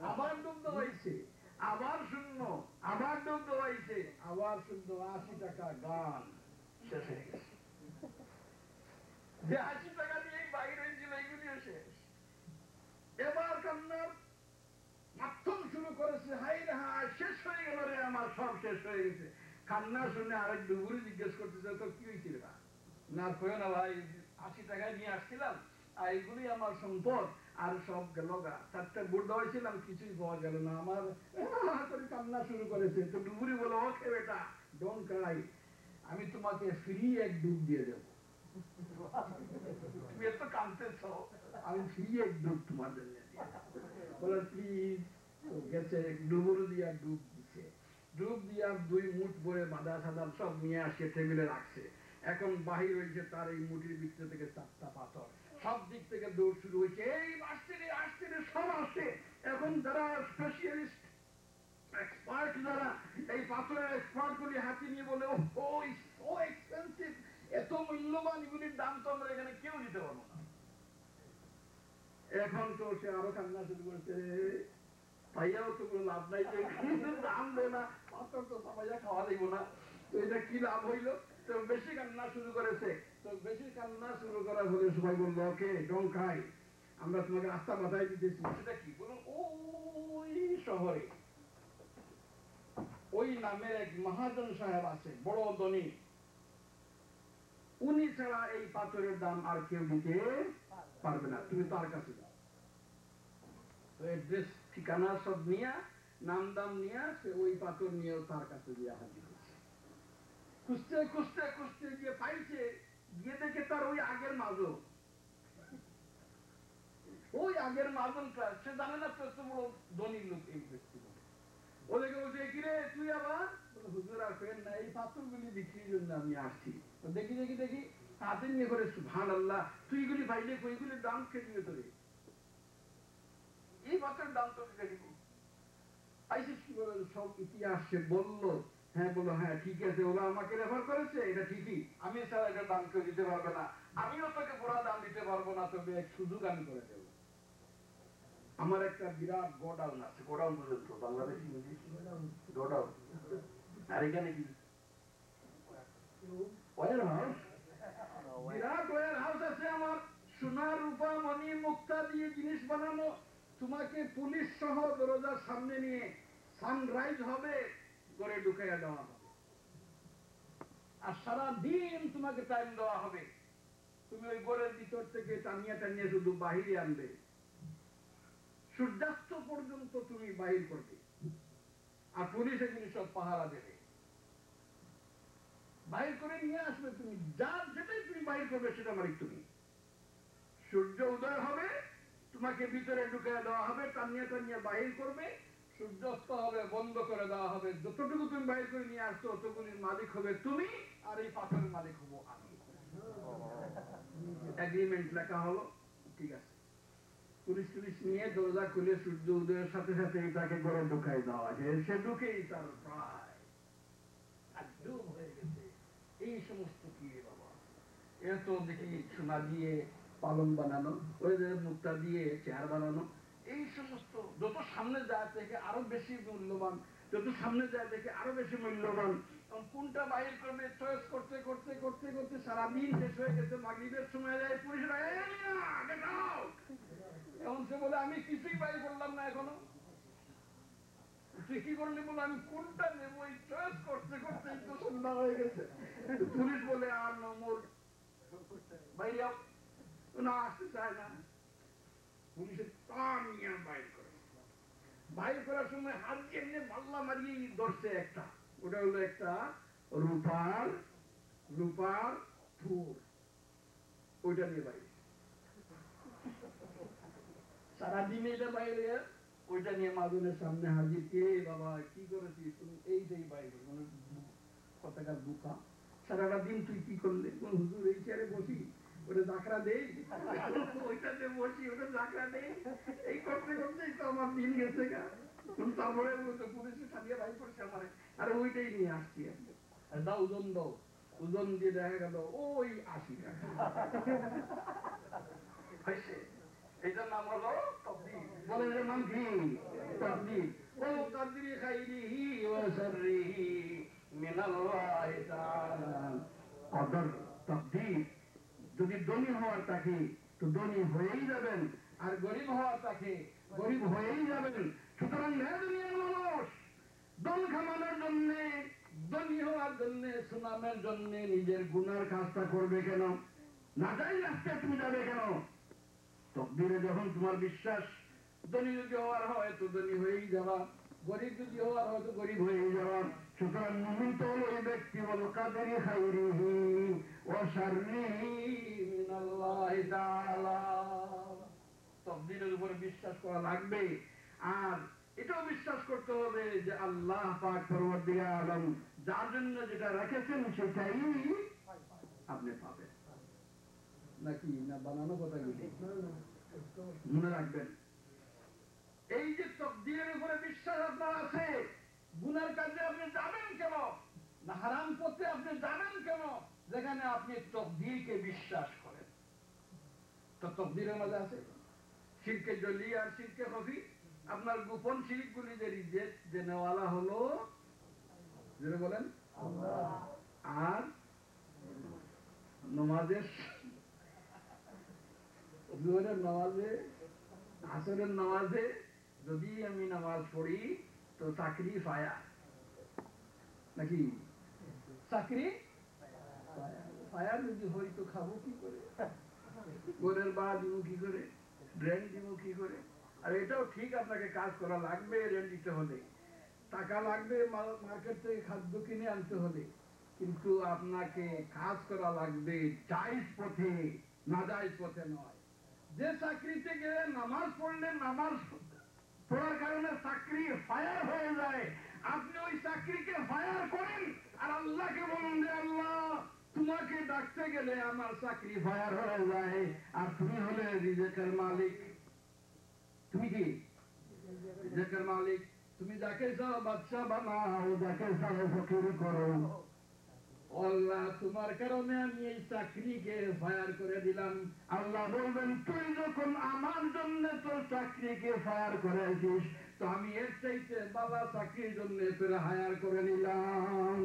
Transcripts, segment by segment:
আবার ডুব দেওয়াইছে, আবার শূন্য, আবার ডুব দেওয়াইছে, আবার শূন্য। 80 টাকা গান শেষ হয়ে গেছে। যে 80 টাকা দিয়ে বাইরে হয়েছিল এইগুলিও শেষ। এবার কান্নার মাধ্যম শুরু করেছে, হাই রে হা, শেষ হয়ে গেল রে আমার, সব শেষ হয়ে গেছে। কান্না শুনে আরেক ডুবুরি জিজ্ঞেস করতেছে, তো কি হয়েছিল না? কইও না ভাই, 80 টাকায় নিয়ে আসছিলাম, আর এইগুলি আমার সম্পদ, আর সব গেল গা। 4টা বুট দেওয়াইছিলাম, কিছুই পাওয়া গেল না আমার। কান্না শুরু করেছে। তো ডুবুরি বলো, ওকে বেটা, ডোন্ট ক্রাই, আমি তোমাকে ফ্রি এক ডুব দিয়ে দেব। তুমি এত কাঁদতেছ, আমি ফ্রি এক ডুব তোমার জন্য বলো প্লিজ। গেছে, ডুবুরি দিয়া ডুব দিচ্ছে। ডুব দিয়া 2 মুঠ ভরে বাদা সাদা সব নিয়ে আসে টেবিলে রাখছে। এখন বাহির হয়েছে তার এই মুঠির ভিতর থেকে 4টা পাথর। সব দিক থেকে দৌড় শুরু হয়েছে, এই আসছে রে, আসছে রে, সব আসছে। এখন যারা স্পেশালিস্ট এক্সপার্ট, যারা এই পাথরের এক্সপার্ট গুলি হাতে নিয়ে বলে, ও সো এক্সপেন্সিভ, এত মূল্যবান, এগুলির দাম তো আমরা এখানে কেউ দিতে পারবো না। এখন তো সে আরো কান্না শুরু করছে, পাইয়াও তো কোনো লাভ নাই, যে দাম দেয় না, পাথর তো সবাইয়া খাওয়া দিব না, তো এটা কি লাভ হইলো? তো বেশি কান্না শুরু করেছে। তো বেশি কান্না শুরু করার ফলে সবাই বললো, ওকে ডোন্ট ক্রাই, আমরা তোমাকে রাস্তা বাতাই দিতেছি। সেটা কি বলুন? ওই শহরে ওই নামের এক মহাজন সাহেব আছে, বড় ধনী, উনি ছাড়া এই পাথরের দাম আর কেউ দিতে পারবে না, তুমি তার কাছে যাও। তো এড্রেস ঠিকানা সব নিয়ে, নাম দাম নিয়ে, সে ওই পাথর নিয়েও তার কাছে গিয়ে হাজির হয়েছে। খুঁজতে খুঁজতে খুঁজতে গিয়ে পাইছে, গিয়ে দেখে তার ওই আগের মাজন, ওই আগের মাজনটা, সে জানে না তো এত বড় ধনী লোক এই ব্যক্তি। ওদেরকে বলছে, কিরে তুই আবার? হুজুর আর ফের না, এই পাথরগুলি বিক্রির জন্য আমি আসছি। দেখি দেখি দেখি হাতে নিয়ে করে, সুবহানাল্লাহ, তুই এগুলি পাইলে ওইগুলির দাম কে দিবে তোরে? এই পাথরের দাম তোকে কে দিবে? আইসিস কি বলে, সব ইতিহাস সে বললো। হ্যাঁ বলো, হ্যাঁ ঠিক আছে, ওরা আমাকে রেফার করেছে, এটা ঠিকই, আমি ছাড়া এটার দাম কেউ দিতে পারবে না, আমিও তোকে পুরা দাম দিতে পারবো না, তবে এক সুযোগ আমি করে দেবো। আমার একটা বিরাট গোডাউন আছে, গোডাউন পর্যন্ত বাংলাদেশ গোডাউন, আর এখানে কি ওয়ার হাউস, বিরাট ওয়ার হাউস আছে আমার, সোনা রূপা মণি মুক্তা দিয়ে জিনিস বানানো। তোমাকে পুলিশ সহ দরজার সামনে নিয়ে সানরাইজ হবে, করে ঢুকাইয়া দেওয়া হবে, আর সারা দিন তোমাকে টাইম দেওয়া হবে। তুমি ওই ঘরের ভিতর থেকে টানিয়া টানিয়ে শুধু বাহিরে আনবে, সূর্যাস্ত পর্যন্ত তুমি বাহির করবে, আর পুলিশ এগুলি সব পাহারা দেবে, বাহির করে নিয়ে আসবে। তুমি যার যেটাই তুমি বাহির করবে সেটা মালিক তুমি। সূর্য উদয় হবে, তোমাকে ভিতরে ঢুকিয়ে দেওয়া হবে, টানিয়ে টানিয়ে বাহির করবে, সূর্যাস্ত হবে, বন্ধ করে দেওয়া হবে। যতটুকু তুমি বাহির করে নিয়ে আসছো ততগুলির মালিক হবে তুমি, আর এই পাথরের মালিক হবো আমি। এগ্রিমেন্ট লেখা হলো, ঠিক আছে। পুলিশ টুলিশ নিয়ে দরজা খুলে সূর্য উদয়ের সাথে সাথে তাকে ঘরে ঢুকাই দেওয়া, সে ঢুকেই তার প্রায় ডুব হয়ে গেছে। এই সমস্ত কি বাবা, এর তো দেখি সোনা দিয়ে পালন বানানো, ওই মুক্তা দিয়ে চেয়ার বানানো, এই সমস্ত যত সামনে যায় থেকে আরো বেশি মূল্যবান, যত সামনে যায় দেখে আরো বেশি মূল্যবান। কোনটা বাইর করবে চয়েস করতে করতে করতে করতে সারাদিন শেষ হয়ে গেছে। মাগরিবের সময় যায় পুলিশরা, এখন সে বলে আমি কিছুই বাইর করলাম না এখনো। তুই কি করলি? বলে আমি কোনটা নেবো এই চয়েস করতে করতে তো সন্ধ্যা হয়ে গেছে। পুলিশ বলে আর নম্বর বাইরে না, আসতে চায় না। পুলিশের টান নিয়ে বাইর করে, বাইর করার সময় হাত দিয়ে এমনি পাল্লা মারিয়ে ধরছে একটা, ওটা হলো একটা রূপার থুর, ওইটা নিয়ে বাইরে সারাদিন এটা বাইরে, ওইটা নিয়ে মাজনের সামনে হাজির। কে বাবা কি করেছিস তুমি? এইটাই বাইরে, মানে কতটার বুকা, সারাটা দিন তুই কি করলে? হুজুর এই চেয়ারে বসি, ওটা জাকরা দেই, ওইটাতে বসি, ওটা জাকরা দেই, এই করতে করতেই তো আমার দিন গেছে গা। তারপরে পুলিশে সারিয়ে বাইর করছে আমার, আর ওইটাই নিয়ে আসছি। দাও ওজন দাও, ওজন দিয়ে দেখা গেল ওই 80 টাকা। এটার নাম হলো তকদির। বলে যে নাম কি তাকদীর। ও কাদরি খাইরিহি ওয়া শাররিহি মিনাল্লাহি তাআলা। কদর তাকদীর, যদি ধনী হওয়ার থাকে তো ধনী হয়েই যাবেন, আর গরিব হওয়ার থাকে গরিব হয়েই যাবেন। সুতরাং দুনিয়ার মানুষ দল খামানোর জন্য, ধনী হওয়ার জন্য, সুনামের জন্য নিজের গুনার কাজটা করবে কেন? না যাই রাস্তায় তুমি যাবে কেন? তকদিরে যখন তোমার বিশ্বাস, ধনী যদি হওয়ার হয় তো ধনী হয়েই যাবা, গরিব যদি হওয়ার হয় তো গরিব হয়েই যাবা। সুতরাং মুমিন তো হলো ওই ব্যক্তি, বল কাদরি খাইরিহি ওয়া শাররিহি মিনাল্লাহি তাআলা। তকদিরের উপরে বিশ্বাস করা লাগবে। আর এটাও বিশ্বাস করতে হবে যে আল্লাহ পাক পরওয়ারদিগার আলম যার জন্য যেটা রেখেছেন সেটাই আপনি পাবেন। নাকি না বানানো কথাগুলি মনে রাখবেন। এই যে তকদিরের উপরে বিশ্বাস আপনার আছে, গুনার কাজে আপনি যাবেন কেন? না হারাম পথে আপনি যাবেন কেন? যেখানে আপনি তকদিরকে বিশ্বাস করেন। তো তকদিরের মাঝে আছে শিরকে জলি আর শিরকে খফি। আপনার গোপন শিরকগুলি যে রিজেক্ট যে নেওয়ালা হলো, যেটা বলেন আর নমাজের জোহরের নামাজে, আসরের নামাজে যদি আমি নামাজ পড়ি তো চাকরি ফায়া, নাকি চাকরি ফায়া যদি হই তো খাবো কি করে, গোরের বা দিব কি করে, রেন্ট দিব কি করে? আর এটাও ঠিক, আপনাকে কাজ করা লাগবে, রেন্ট দিতে হলে টাকা লাগবে, মার্কেট থেকে খাদ্য কিনে আনতে হলে, কিন্তু আপনাকে কাজ করা লাগবে জায়েজ পথে, নাজায়েজ পথে নয়। যে চাকরিতে গেলে নামাজ পড়লে নামাজ পড়ার কারণে চাকরি ফায়ার হয়ে যায়, আপনি ওই চাকরিকে ফায়ার করেন আর আল্লাহকে বলুন যে আল্লাহ তোমাকে ডাকতে গেলে আমার চাকরি ফায়ার হয়ে যায়। আর তুমি হলে রিজেকের মালিক। তুমি কি রিজেকের মালিক? তুমি যাকে চাও বাদশা বানাও, যাকে চাও ফকির করো। আল্লাহ তোমার কারণে আমি এই চাকরিকে ফায়ার করে দিলাম। আল্লাহ বলবেন তুই যখন আমার জন্য তোর চাকরিকে ফায়ার করেছিস তো আমি এর চাইতে বাবা চাকরির জন্য তোর হায়ার করে নিলাম।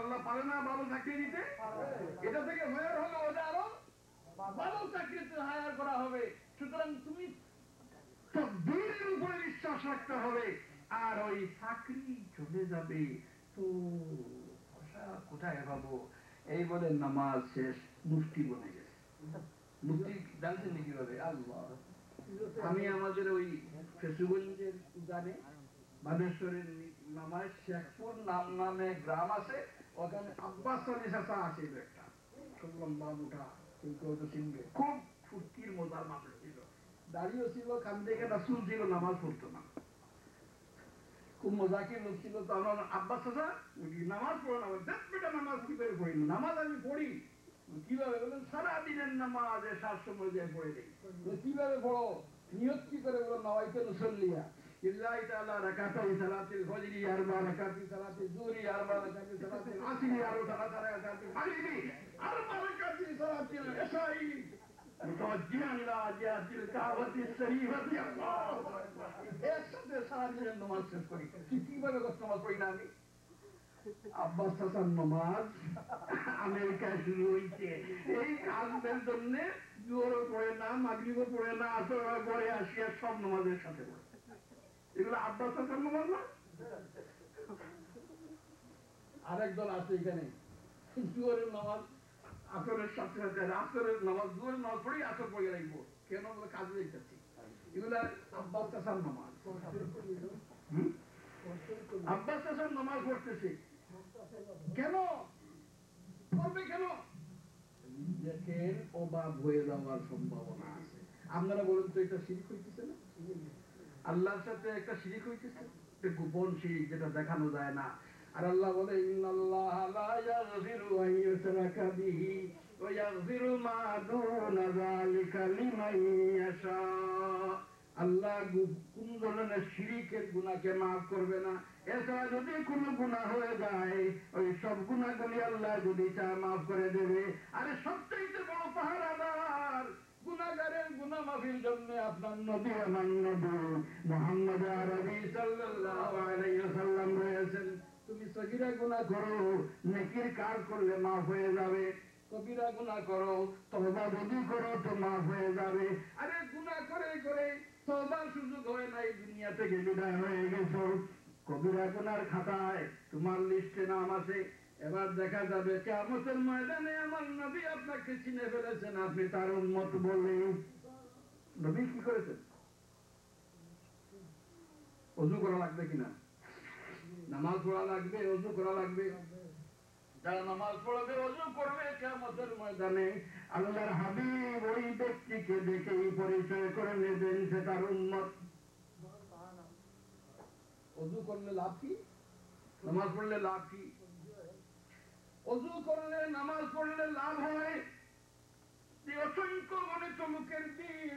আল্লাহ পারে না ভালো চাকরি দিতে? এটা থেকে ফায়ার হলো ওটা আরো ভালো চাকরিতে হায়ার করা হবে। সুতরাং তুমি তকদীরের উপরে বিশ্বাস রাখতে হবে। আর ওই চাকরি চলে যাবে তো কোথায় পাবো? এই বলে নামাজ শেষ, মুফতি বনে গেছে। মুফতি জানছেন নাকি ভাবে? আল্লাহ, আমি আমাদের ওই ফেসুগঞ্জের উদানে বানেশ্বরের নামায় শেখপুর নাম নামে গ্রাম আছে, ওখানে আব্বাস আলী চাচা আছে একটা, শুনলাম বাবুটা কেউ কেউ তো চিনবে, খুব ফুর্তির মজার মানুষ ছিল, দাঁড়িয়েও ছিল, খান থেকে রাসূল ছিল, নামাজ পড়তো না, খুব মজাকের লোক ছিল। তো আমরা আব্বাস চাচা নামাজ পড়ো না, দেখ বেটা নামাজ কি করে পড়ি না? নামাজ আমি পড়ি। কিভাবে? বলেন সারাদিনের নামাজ এসার সময় দিয়ে পড়ে দেই। কিভাবে পড়ো? নিয়ত কি করে? বলো নওয়াইতে নুসল্লিয়া লিল্লাহি তাআলা রাকাতাই সালাতিল ফজরি আরবা রাকাতি সালাতিল যুহরি আরবা রাকাতি সালাতিল আসরি আরবা রাকাতি মাগরিবি আরবা রাকাতি সালাতিল ইশাই মুতাওয়াজ্জিহান ইলা জিহাতিল কাবাতিস শরীফাতি। আল্লাহু আকবার। একসাথে সারাদিনের নামাজ শেষ করি। কিভাবে নামাজ পড়ি না আমি? আব্বাস চাচার নামাজ আমেরিকায় শুরু হয়েছে এই কাজের জন্য। জোহরও পড়ে না, মাগরিবও পড়ে না, আসর পড়ে, আসিয়া সব নামাজের সাথে পড়ে। এগুলো আব্বাস চাচার নামাজ না? আরেক দল আছে এখানে, জোহরের নামাজ আসরের সাথে সাথে, আসরের নামাজ জোহরের নামাজ পড়ি, আসর পড়ে রাখবো কেন? বলে কাজে দেখতেছি। এগুলা আব্বাস চাচার নামাজ। আব্বাস চাচার নামাজ পড়তেছে কেন? করবে কেন? দেখেন অবাক হয়ে যাওয়ার সম্ভাবনা আছে। আপনারা বলুন তো এটা শিরক হইতেছে না? আল্লাহর সাথে একটা শিরক হইতেছে, গোপন শিরক যেটা দেখানো যায় না। আর আল্লাহ বলে ইন্নাল্লাহা লা ইয়াগফিরু আন ইউশরাকা বিহি ওয়া ইয়াগফিরু মা দুনা যালিকা লিমান ইয়াশা। আল্লাহ কোন ধরনের শিরকের গুনাহকে মাফ করবে না। এছাড়া যদি কোনো গুনাহ হয়ে যায় ওই সব গুনাহগুলি আল্লাহ যদি চায় মাফ করে দেবে। আরে সবচেয়ে বড় পাহারাদার গুনাহগারের গুনাহ গুনাহ মাফির জন্য আপনার নবী আমার নবী মুহাম্মদ আরবি সাল্লাল্লাহু আলাইহি ওয়াসাল্লাম রয়েছেন। তুমি সগীরা গুনাহ করো, নেকির কাজ করলে মাফ হয়ে যাবে। কবিরা গুনাহ করো, তওবা যদি করো তো মাফ হয়ে যাবে। আরে গুনাহ করে করে তওবার সুযোগ হয় নাই, দুনিয়া থেকে বিদায় হয়ে গেছো, কবিরা গুনার খাতায় তোমার লিস্টে নাম আছে। এবার দেখা যাবে কিয়ামতের ময়দানে আমার নবী আপনাকে চিনে ফেলেছেন, আপনি তার উম্মত বলে। নবী কি করেছেন? ওযু করা লাগবে কিনা? নামাজ পড়া লাগবে, ওযু করা লাগবে। যারা নামাজ পড়বে, ওযু করবে, কিয়ামতের ময়দানে আল্লাহর হাবিব ওই ব্যক্তিকে দেখেই পরিচয় করে নেবেন সে তার উম্মত। ওযু করলে লাভ কি? নামাজ পড়লে লাভ কি? ওযু করলে, নামাজ পড়লে লাভ হয় যে অসংখ্য গণিত লোকের দিল